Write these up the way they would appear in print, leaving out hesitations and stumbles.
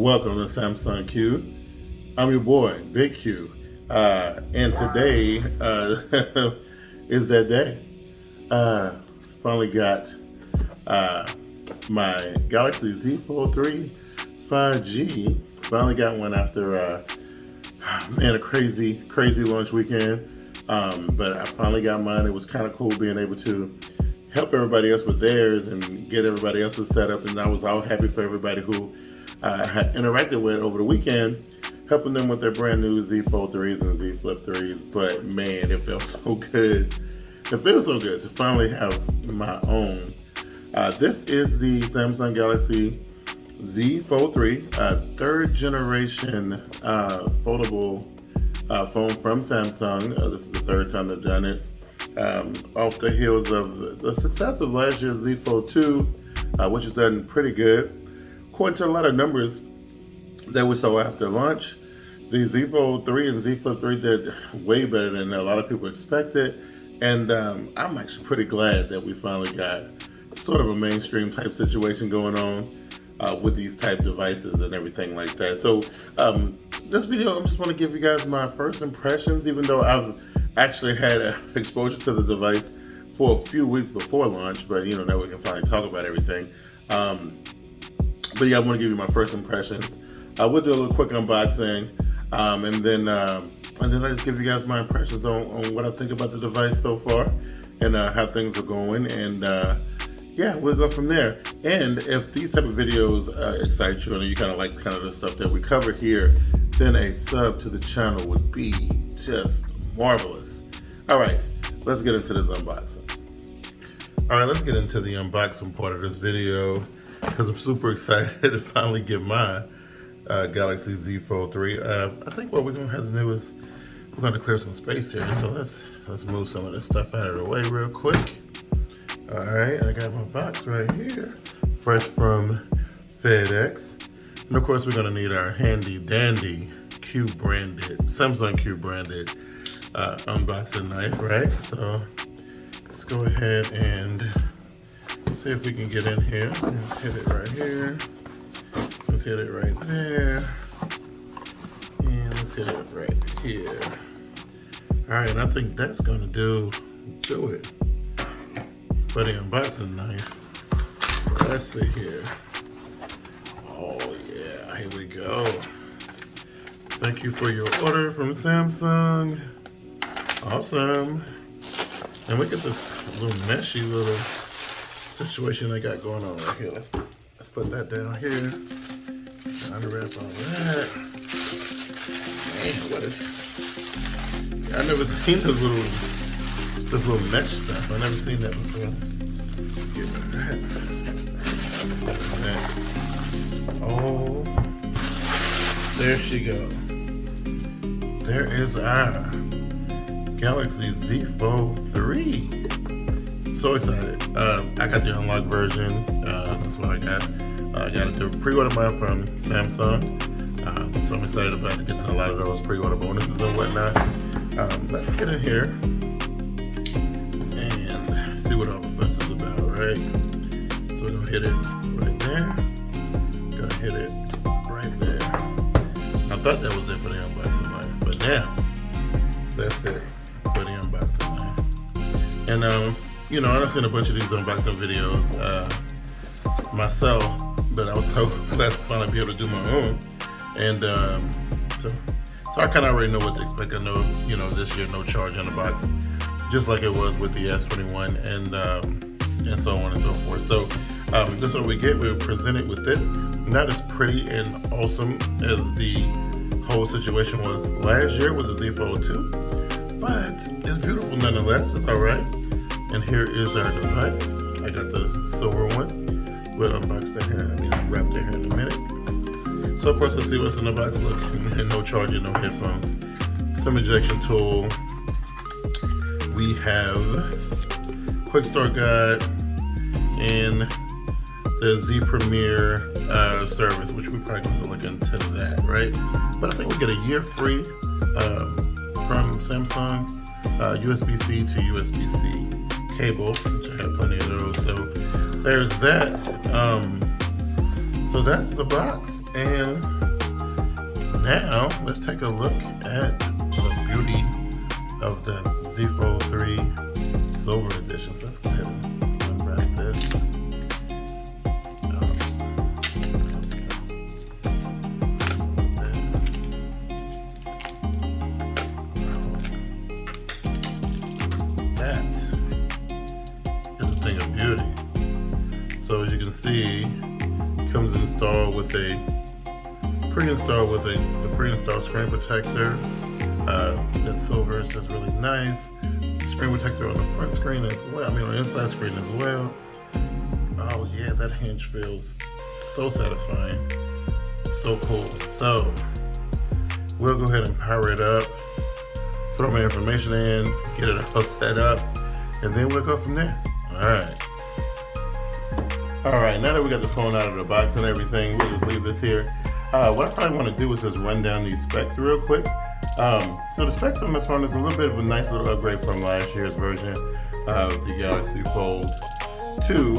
Welcome to Samsung Q. I'm your boy, Big Q. And today is that day. Finally got my Galaxy Z Fold3 5G. Finally got one after a crazy launch weekend. But I finally got mine. It was kind of cool being able to help everybody else with theirs and get everybody else's setup. And I was all happy for everybody who had interacted with over the weekend, helping them with their brand new Z Fold 3s and Z Flip 3s. But man, it felt so good. It feels so good to finally have my own. This is the Samsung Galaxy Z Fold 3, third generation foldable phone from Samsung. This is the third time they've done it. Off the heels of the success of last year's Z Fold 2, which has done pretty good. According to a lot of numbers that we saw after launch, the Z Fold 3 and Z Flip 3 did way better than a lot of people expected. And I'm actually pretty glad that we finally got sort of a mainstream type situation going on with these type devices and everything like that. So this video, I just want to give you guys my first impressions, even though I've actually had exposure to the device for a few weeks before launch, but you know, now we can finally talk about everything. But yeah, I want to give you my first impressions. We'll do a little quick unboxing, and then I just give you guys my impressions on what I think about the device so far and how things are going, and yeah, we'll go from there. And if these type of videos excite you and you kind of like the stuff that we cover here, then a sub to the channel would be just marvelous. All right, let's get into this unboxing. All right, let's get into the unboxing part of this video because I'm super excited to finally get my Galaxy Z Fold 3. I think what we're gonna have to do is we're gonna clear some space here. So let's move some of this stuff out of the way real quick. All right, I got my box right here, fresh from FedEx. And of course, we're gonna need our handy dandy Q branded, Samsung Q branded unboxing knife, right? So let's go ahead and see if we can get in here. Let's hit it right here. Let's hit it right there. And let's hit it right here. All right, and I think that's gonna do it for the unboxing knife. Let's see here. Oh yeah, here we go. Thank you for your order from Samsung. Awesome. And look at this little meshy little situation I got going on right here. Let's put that down here. Unwrap all that. Man, what is? I've never seen this little mesh stuff. I've never seen that before. Get rid of that. Oh, there she goes. There is our Galaxy Z Fold 3. So excited. I got the unlocked version. That's what I got. I got the pre-order mine from Samsung. So I'm excited about getting a lot of those pre-order bonuses and whatnot. Let's get in here and see what all the fuss is about, right? So we're gonna hit it right there. Gonna hit it right there. I thought that was it for the unboxing knife, but now that's it for the unboxing knife. And you know, I've seen a bunch of these unboxing videos myself, but I was so glad to finally be able to do my own. And so I kind of already know what to expect. I know, you know, this year no charge on the box, just like it was with the S21 and so on and so forth. So this is what we get. We're presented with this. Not as pretty and awesome as the whole situation was last year with the Z Fold 2, but it's beautiful nonetheless. It's all right. And here is our device. I got the silver one. We'll unbox that here. Wrap that here in a minute. So of course, let's see what's in the box. Look, no charger, no headphones. Some ejection tool. We have quick start guide and the Z Premier service, which we're probably going to look into that, right? But I think we get a year free from Samsung, USB-C to USB-C cable, which I have plenty of those. So there's that. So that's the box, and now let's take a look at the beauty of the Z Fold 3 Silver Edition. So let's go ahead and unwrap this. That is a thing of beauty. So as you can see, it comes installed with the pre-installed screen protector. That silver is just really nice. Screen protector on the front screen as well. On the inside screen as well. Oh yeah, that hinge feels so satisfying. So cool. So we'll go ahead and power it up, throw my information in, get it all set up, and then we'll go from there. Alright, now that we got the phone out of the box and everything, we'll just leave this here. What I probably want to do is just run down these specs real quick. So the specs on this phone is a little bit of a nice little upgrade from last year's version of the Galaxy Fold 2.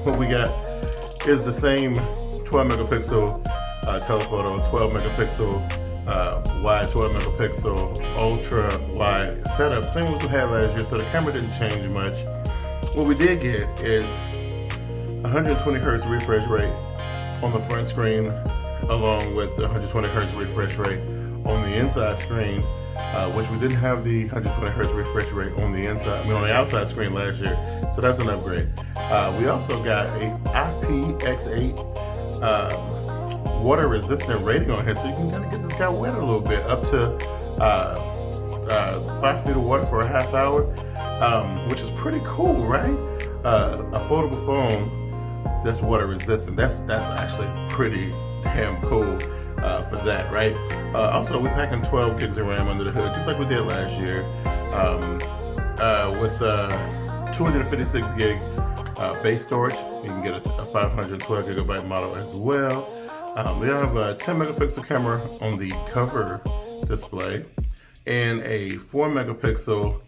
What we got is the same 12 megapixel telephoto, 12 megapixel wide, 12 megapixel ultra wide setup. Same as we had last year, so the camera didn't change much. What we did get is 120 hertz refresh rate on the front screen, along with the 120 hertz refresh rate on the inside screen, which we didn't have the 120 hertz refresh rate on the on the outside screen last year, so that's an upgrade. We also got a IPX8 water resistant rating on here, so you can kind of get this guy wet a little bit, up to 5 feet of water for a half hour, which is pretty cool, right? A foldable phone that's water resistant. That's actually pretty damn cool for that, right? Also, we're packing 12 gigs of RAM under the hood, just like we did last year, with 256 gig base storage. You can get a 512 gigabyte model as well. We have a 10 megapixel camera on the cover display and a 4 megapixel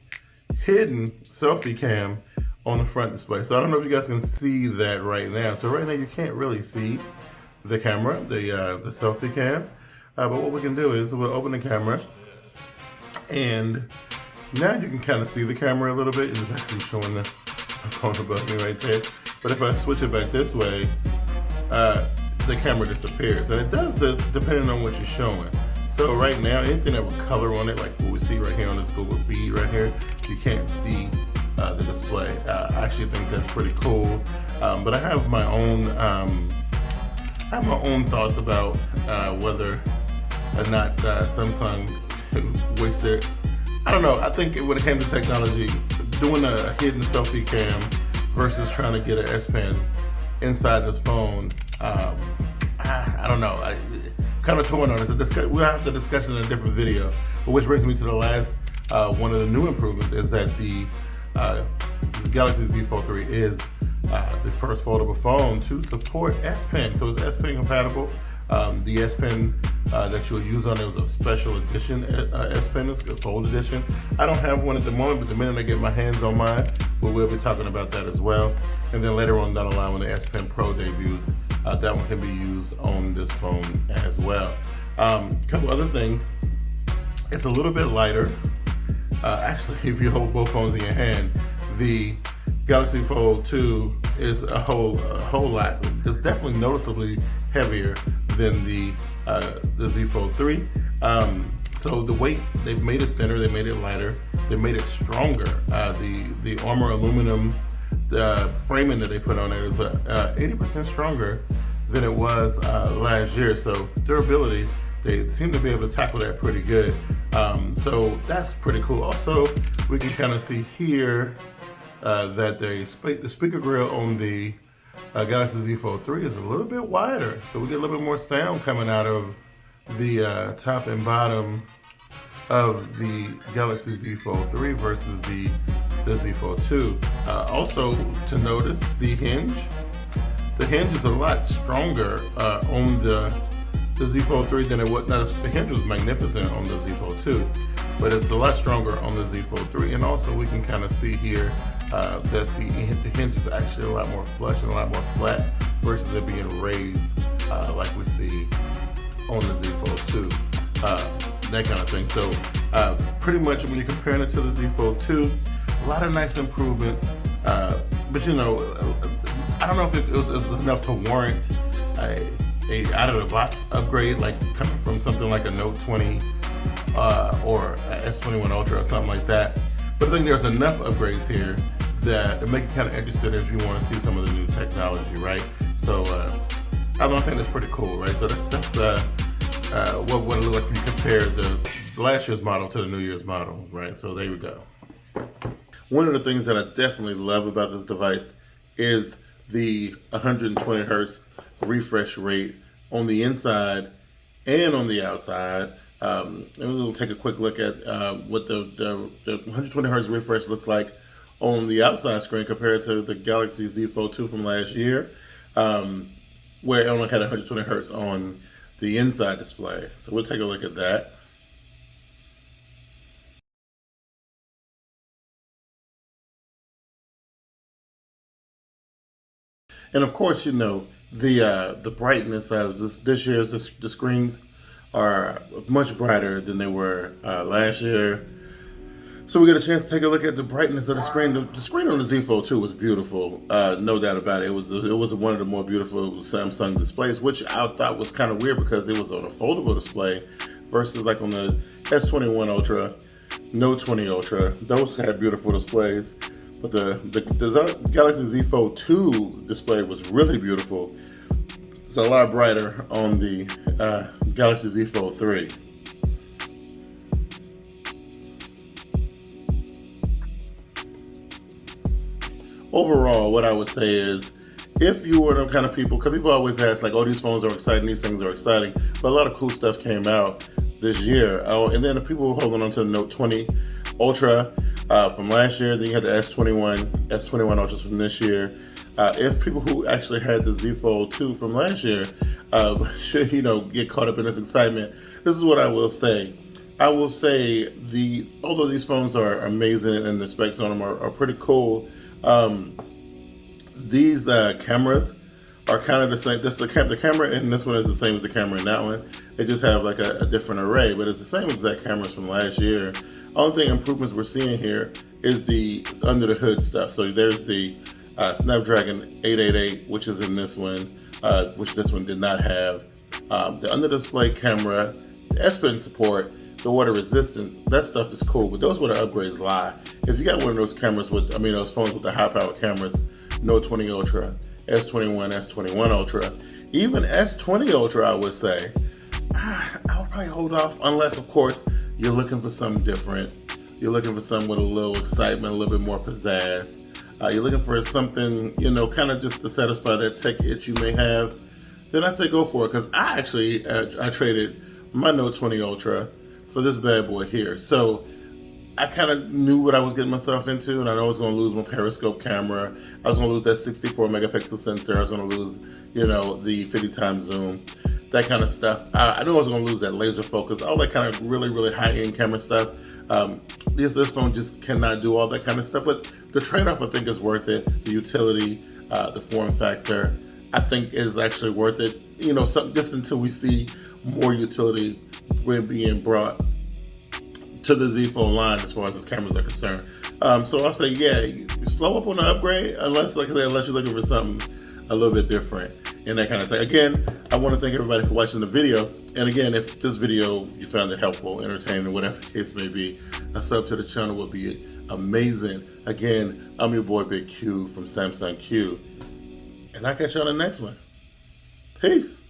hidden selfie cam on the front display. So I don't know if you guys can see that right now. So right now you can't really see the camera, the selfie cam. But what we can do is we'll open the camera, and now you can kind of see the camera a little bit. It's actually showing the phone above me right there. But if I switch it back this way, the camera disappears. And it does this depending on what you're showing. So right now, anything that with color on it, like what we see right here on this Google feed right here, you can't see the display. I actually think that's pretty cool. But I have my own thoughts about whether or not Samsung wasted. I don't know. I think when it came to technology, doing a hidden selfie cam versus trying to get an S Pen inside this phone, I don't know. Kind of torn on it. We'll have the discussion in a different video. But which brings me to the last one of the new improvements is that the Galaxy Z Fold 3 is the first foldable phone to support S Pen. So it's S Pen compatible. The S Pen that you'll use on it was a special edition S Pen, it's a Fold edition. I don't have one at the moment, but the minute I get my hands on mine, we'll be talking about that as well. And then later on down the line when the S Pen Pro debuts, that one can be used on this phone as well. Couple other things. It's a little bit lighter. Actually, if you hold both phones in your hand, the Galaxy Fold 2 is a whole lot. It's definitely noticeably heavier than the Z Fold 3. So the weight, they've made it thinner, they made it lighter, they made it stronger. The Armor aluminum framing that they put on it is 80% stronger than it was last year. So durability, they seem to be able to tackle that pretty good. So that's pretty cool. Also, we can kind of see here that the speaker grill on the Galaxy Z Fold 3 is a little bit wider. So we get a little bit more sound coming out of the top and bottom of the Galaxy Z Fold 3 versus the Z Fold 2. Also to notice, the hinge is a lot stronger on the Z Fold 3 than it was. Now the hinge was magnificent on the Z Fold 2, but it's a lot stronger on the Z Fold 3. And also we can kind of see here that the hinge is actually a lot more flush and a lot more flat versus it being raised like we see on the Z Fold 2, that kind of thing. So pretty much when you're comparing it to the Z Fold 2, a lot of nice improvements. But you know, I don't know if it was enough to warrant a out-of-the-box upgrade, like coming from something like a Note 20 or a S21 Ultra or something like that. But I think there's enough upgrades here that make it kind of interesting if you want to see some of the new technology, right? So I don't think that's pretty cool, right? So that's what it looks like when you compare the last year's model to the New Year's model, right? So there we go. One of the things that I definitely love about this device is the 120 hertz refresh rate on the inside and on the outside. And we'll take a quick look at what the 120 hertz refresh looks like on the outside screen compared to the Galaxy Z Fold 2 from last year, where it only had 120 hertz on the inside display. So we'll take a look at that. And of course, you know, the brightness of this year's the screens are much brighter than they were last year. So we got a chance to take a look at the brightness of the screen. The screen on the Z Fold 2 was beautiful, no doubt about it. It was one of the more beautiful Samsung displays, which I thought was kind of weird because it was on a foldable display versus like on the S21 Ultra, Note 20 Ultra. Those had beautiful displays. But the Galaxy Z Fold 2 display was really beautiful. It's a lot brighter on the Galaxy Z Fold 3. Overall, what I would say is, if you were the kind of people, because people always ask like, oh, these phones are exciting, these things are exciting, but a lot of cool stuff came out this year. Oh, and then if people were holding on to the Note 20 Ultra from last year, then you had the S21 Ultras from this year. If people who actually had the Z Fold 2 from last year should, you know, get caught up in this excitement, this is what I will say. I will say although these phones are amazing and the specs on them are pretty cool, these cameras are kind of the same. The camera in this one is the same as the camera in that one. They just have like a different array, but it's the same exact cameras from last year. Only thing improvements we're seeing here is the under the hood stuff. So there's the Snapdragon 888, which is in this one, which this one did not have. The under display camera, the S Pen support, the water resistance, that stuff is cool, but those where the upgrades lie. If you got one of those cameras those phones with the high power cameras, Note 20 Ultra, S21, S21 Ultra, even S20 Ultra, I would say, I would probably hold off unless, of course, you're looking for something different. You're looking for something with a little excitement, a little bit more pizzazz. You're looking for something, you know, kind of just to satisfy that tech itch you may have. Then I say go for it, because I actually I traded my Note 20 Ultra for this bad boy here. So I kind of knew what I was getting myself into, and I know I was going to lose my periscope camera. I was going to lose that 64 megapixel sensor. I was going to lose, you know, the 50 times zoom, that kind of stuff. I knew I was going to lose that laser focus, all that kind of really, really high-end camera stuff. This phone just cannot do all that kind of stuff, but the trade-off I think is worth it. The utility, the form factor, I think is actually worth it. You know, just until we see more utility being brought to the Z Fold line as far as its cameras are concerned. So I'll say, yeah, slow up on the upgrade unless you're looking for something a little bit different and that kind of thing. Again, I want to thank everybody for watching the video. And again, if this video you found it helpful, entertaining, whatever the case may be, a sub to the channel would be amazing. Again, I'm your boy Big Q from Samsung Q, and I'll catch you on the next one. Peace.